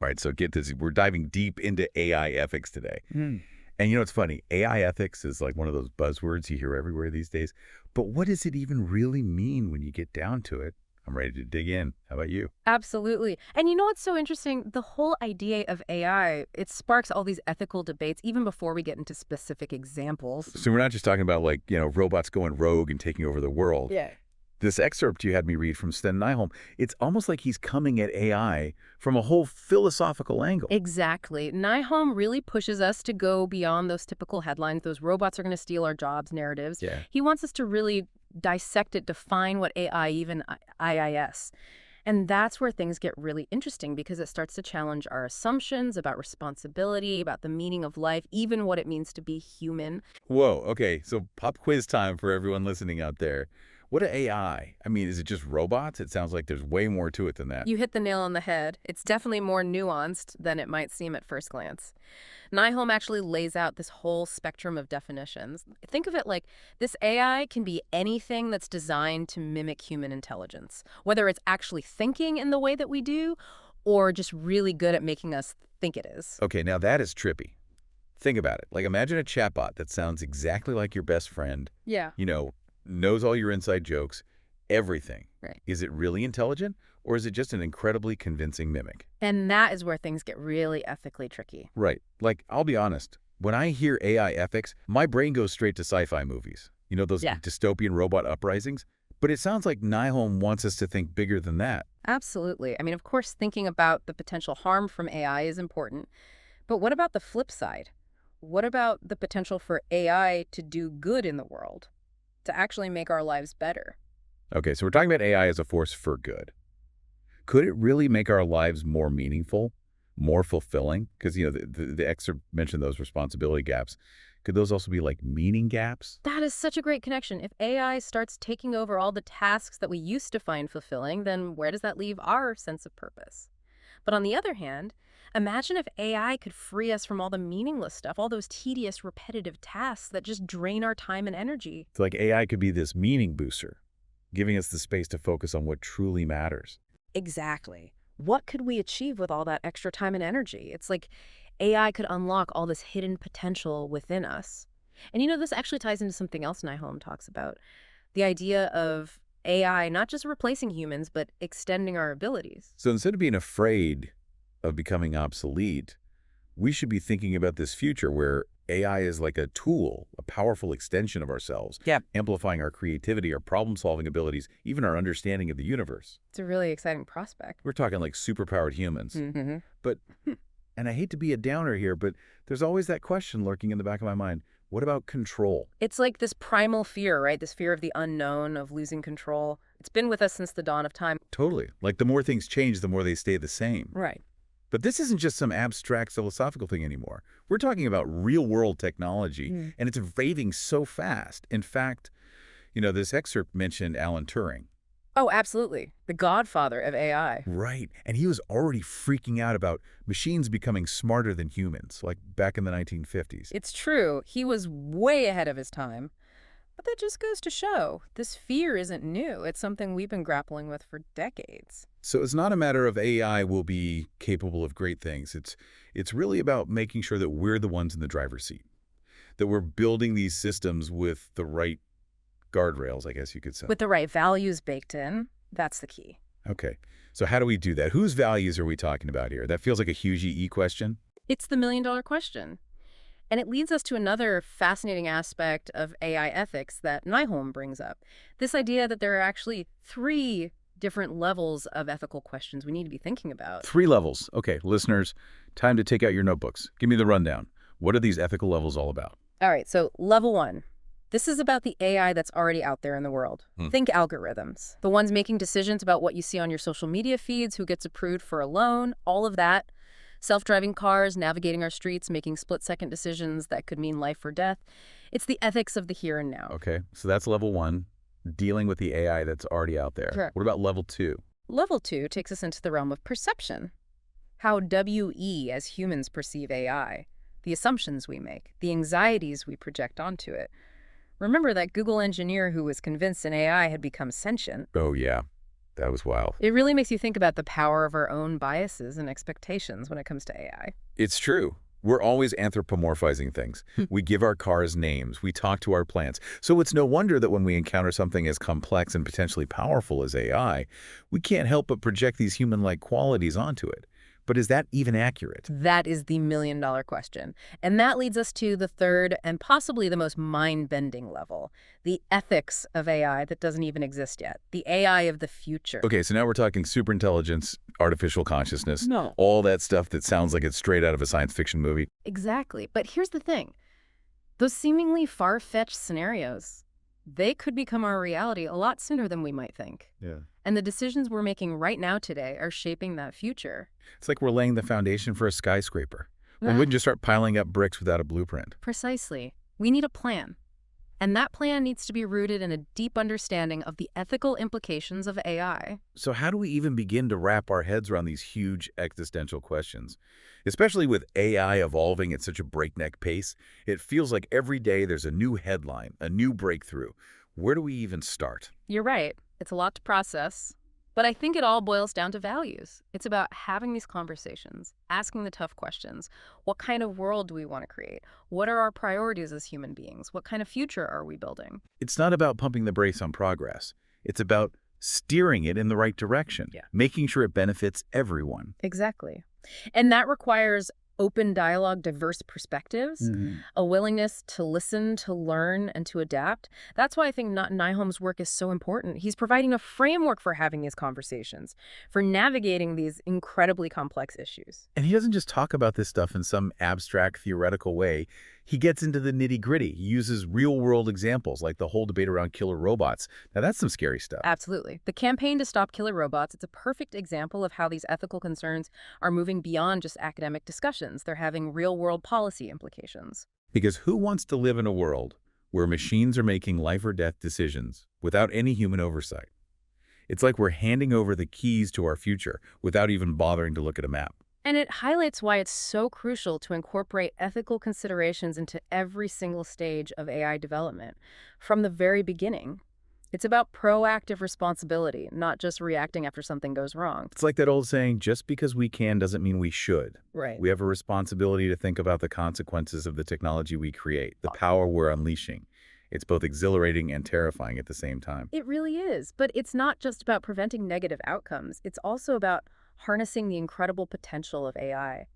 All right, so get this. We're diving deep into AI ethics today. And it's funny. AI ethics is like one of those buzzwords you hear everywhere these days. But what does it even really mean when you get down to it? I'm ready to dig in. How about you? Absolutely. And you know what's so interesting? The whole idea of AI, it sparks all these ethical debates even before we get into specific examples. So we're not just talking about robots going rogue and taking over the world. Yeah. This excerpt you had me read from Sven Nyholm, it's almost like he's coming at AI from a whole philosophical angle. Exactly. Nyholm really pushes us to go beyond those typical headlines, those robots are going to steal our jobs narratives. Yeah. He wants us to really dissect it, define what AI, even IIS. And that's where things get really interesting because it starts to challenge our assumptions about responsibility, about the meaning of life, even what it means to be human. Whoa, okay, so pop quiz time for everyone listening out there. What is AI? I mean, is it just robots? It sounds like there's way more to it than that. You hit the nail on the head. It's definitely more nuanced than it might seem at first glance. Nyholm actually lays out this whole spectrum of definitions. Think of it like this AI can be anything that's designed to mimic human intelligence, whether it's actually thinking in the way that we do or just really good at making us think it is. Okay, now that is trippy. Think about it. Like imagine a chatbot that sounds exactly like your best friend. Yeah. Knows all your inside jokes, everything. Right. Is it really intelligent, or is it just an incredibly convincing mimic? And that is where things get really ethically tricky. Right. Like, I'll be honest, when I hear AI ethics, my brain goes straight to sci-fi movies. Those dystopian robot uprisings? But it sounds like Nyholm wants us to think bigger than that. Absolutely. I mean, of course, thinking about the potential harm from AI is important. But what about the flip side? What about the potential for AI to do good in the world, to actually make our lives better? Okay, so we're talking about AI as a force for good. Could it really make our lives more meaningful, more fulfilling? Because, the excerpt mentioned those responsibility gaps. Could those also be like meaning gaps? That is such a great connection. If AI starts taking over all the tasks that we used to find fulfilling, then where does that leave our sense of purpose? But on the other hand, imagine if AI could free us from all the meaningless stuff, all those tedious, repetitive tasks that just drain our time and energy. So like AI could be this meaning booster, giving us the space to focus on what truly matters. Exactly. What could we achieve with all that extra time and energy? It's like AI could unlock all this hidden potential within us. And this actually ties into something else Nyholm talks about. The idea of AI not just replacing humans, but extending our abilities. So instead of being afraid of becoming obsolete, we should be thinking about this future where AI is like a tool, a powerful extension of ourselves, amplifying our creativity, our problem-solving abilities, even our understanding of the universe. It's a really exciting prospect. We're talking like superpowered humans. But, and I hate to be a downer here, but there's always that question lurking in the back of my mind. What about control? It's like this primal fear, right? This fear of the unknown, of losing control. It's been with us since the dawn of time. Totally. Like the more things change, the more they stay the same. Right. But this isn't just some abstract philosophical thing anymore. We're talking about real-world technology, and it's evolving so fast. In fact, this excerpt mentioned Alan Turing. Oh, absolutely. The godfather of AI. Right. And he was already freaking out about machines becoming smarter than humans, like back in the 1950s. It's true. He was way ahead of his time. But that just goes to show this fear isn't new. It's something we've been grappling with for decades. So it's not a matter of AI will be capable of great things. It's really about making sure that we're the ones in the driver's seat, that we're building these systems with the right guardrails, I guess you could say. With the right values baked in, that's the key. Okay. So how do we do that? Whose values are we talking about here? That feels like a huge EE question. It's the million-dollar question. And it leads us to another fascinating aspect of AI ethics that Nyholm brings up. This idea that there are actually 3 different levels of ethical questions we need to be thinking about. 3 levels. Okay, listeners, time to take out your notebooks. Give me the rundown. What are these ethical levels all about? All right, so level 1. This is about the AI that's already out there in the world. Think algorithms. The ones making decisions about what you see on your social media feeds, who gets approved for a loan, all of that. Self-driving cars, navigating our streets, making split-second decisions that could mean life or death. It's the ethics of the here and now. Okay, so that's level 1, dealing with the AI that's already out there. Correct. What about level 2? Level 2 takes us into the realm of perception. How we as humans perceive AI, the assumptions we make, the anxieties we project onto it. Remember that Google engineer who was convinced an AI had become sentient? Oh, yeah. That was wild. It really makes you think about the power of our own biases and expectations when it comes to AI. It's true. We're always anthropomorphizing things. We give our cars names. We talk to our plants. So it's no wonder that when we encounter something as complex and potentially powerful as AI, we can't help but project these human-like qualities onto it. But is that even accurate? That is the million-dollar question. And that leads us to the third and possibly the most mind-bending level, the ethics of AI that doesn't even exist yet, the AI of the future. Okay, so now we're talking superintelligence, artificial consciousness, No. all that stuff that sounds like it's straight out of a science fiction movie. Exactly. But here's the thing. Those seemingly far-fetched scenarios, they could become our reality a lot sooner than we might think. Yeah. And the decisions we're making right now today are shaping that future. It's like we're laying the foundation for a skyscraper. We wouldn't just start piling up bricks without a blueprint. Precisely. We need a plan. And that plan needs to be rooted in a deep understanding of the ethical implications of AI. So how do we even begin to wrap our heads around these huge existential questions? Especially with AI evolving at such a breakneck pace, it feels like every day there's a new headline, a new breakthrough. Where do we even start? You're right. It's a lot to process. But I think it all boils down to values. It's about having these conversations, asking the tough questions. What kind of world do we want to create? What are our priorities as human beings? What kind of future are we building? It's not about pumping the brakes on progress. It's about steering it in the right direction, making sure it benefits everyone. Exactly. And that requires open dialogue, diverse perspectives, a willingness to listen, to learn, and to adapt. That's why I think Nyholm's work is so important. He's providing a framework for having these conversations, for navigating these incredibly complex issues. And he doesn't just talk about this stuff in some abstract, theoretical way. He gets into the nitty-gritty. He uses real-world examples, like the whole debate around killer robots. Now, that's some scary stuff. Absolutely. The campaign to stop killer robots, it's a perfect example of how these ethical concerns are moving beyond just academic discussions. They're having real-world policy implications. Because who wants to live in a world where machines are making life-or-death decisions without any human oversight? It's like we're handing over the keys to our future without even bothering to look at a map. And it highlights why it's so crucial to incorporate ethical considerations into every single stage of AI development. From the very beginning, it's about proactive responsibility, not just reacting after something goes wrong. It's like that old saying, just because we can doesn't mean we should. Right. We have a responsibility to think about the consequences of the technology we create, the power we're unleashing. It's both exhilarating and terrifying at the same time. It really is. But it's not just about preventing negative outcomes. It's also about harnessing the incredible potential of AI.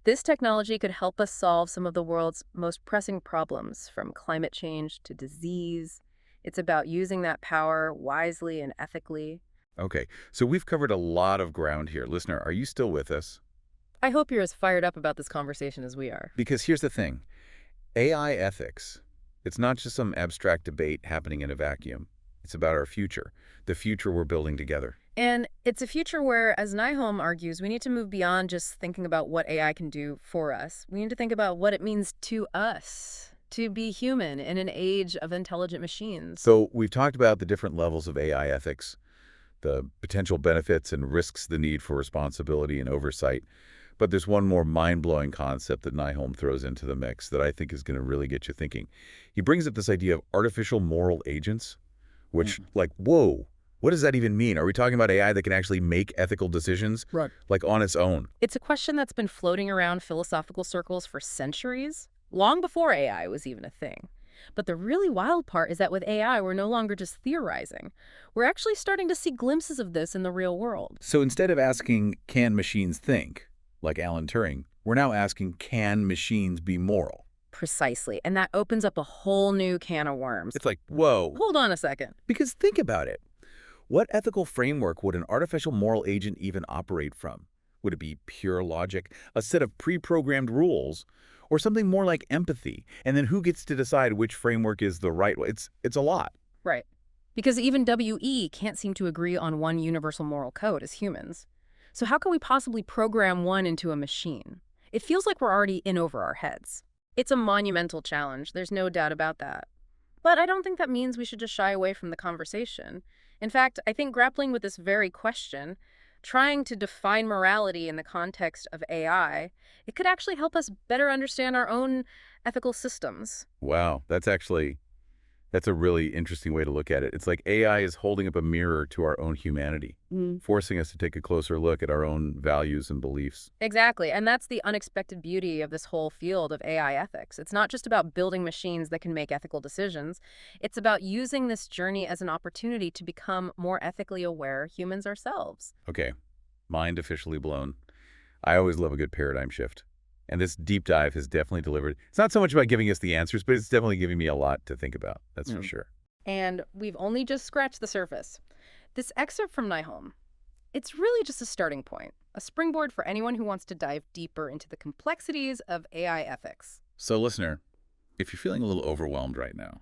This technology could help us solve some of the world's most pressing problems, from climate change to disease. It's about using that power wisely and ethically. Okay, so we've covered a lot of ground here. Listener, are you still with us? I hope you're as fired up about this conversation as we are. Because here's the thing. AI ethics, it's not just some abstract debate happening in a vacuum. It's about our future, the future we're building together. And it's a future where, as Nyholm argues, we need to move beyond just thinking about what AI can do for us. We need to think about what it means to us, to be human in an age of intelligent machines. So we've talked about the different levels of AI ethics, the potential benefits and risks, the need for responsibility and oversight. But there's one more mind-blowing concept that Nyholm throws into the mix that I think is going to really get you thinking. He brings up this idea of artificial moral agents, which, like, whoa. What does that even mean? Are we talking about AI that can actually make ethical decisions, like on its own? It's a question that's been floating around philosophical circles for centuries, long before AI was even a thing. But the really wild part is that with AI, we're no longer just theorizing. We're actually starting to see glimpses of this in the real world. So instead of asking, can machines think, like Alan Turing, we're now asking, can machines be moral? Precisely. And that opens up a whole new can of worms. It's like, whoa. Hold on a second. Because think about it. What ethical framework would an artificial moral agent even operate from? Would it be pure logic, a set of pre-programmed rules, or something more like empathy? And then who gets to decide which framework is the right way? It's a lot. Right. Because even WE can't seem to agree on one universal moral code as humans. So how can we possibly program one into a machine? It feels like we're already in over our heads. It's a monumental challenge. There's no doubt about that. But I don't think that means we should just shy away from the conversation. In fact, I think grappling with this very question, trying to define morality in the context of AI, it could actually help us better understand our own ethical systems. Wow, that's That's a really interesting way to look at it. It's like AI is holding up a mirror to our own humanity, forcing us to take a closer look at our own values and beliefs. Exactly. And that's the unexpected beauty of this whole field of AI ethics. It's not just about building machines that can make ethical decisions. It's about using this journey as an opportunity to become more ethically aware humans ourselves. Okay, mind officially blown. I always love a good paradigm shift. And this deep dive has definitely delivered. It's not so much about giving us the answers, but it's definitely giving me a lot to think about. That's for sure. And we've only just scratched the surface. This excerpt from Nyholm, it's really just a starting point, a springboard for anyone who wants to dive deeper into the complexities of AI ethics. So, listener, if you're feeling a little overwhelmed right now,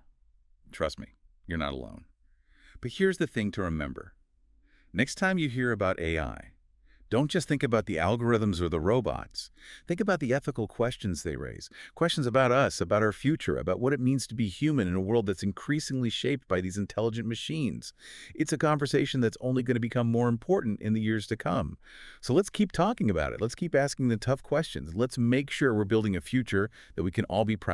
trust me, you're not alone. But here's the thing to remember. Next time you hear about AI, don't just think about the algorithms or the robots. Think about the ethical questions they raise. Questions about us, about our future, about what it means to be human in a world that's increasingly shaped by these intelligent machines. It's a conversation that's only going to become more important in the years to come. So let's keep talking about it. Let's keep asking the tough questions. Let's make sure we're building a future that we can all be proud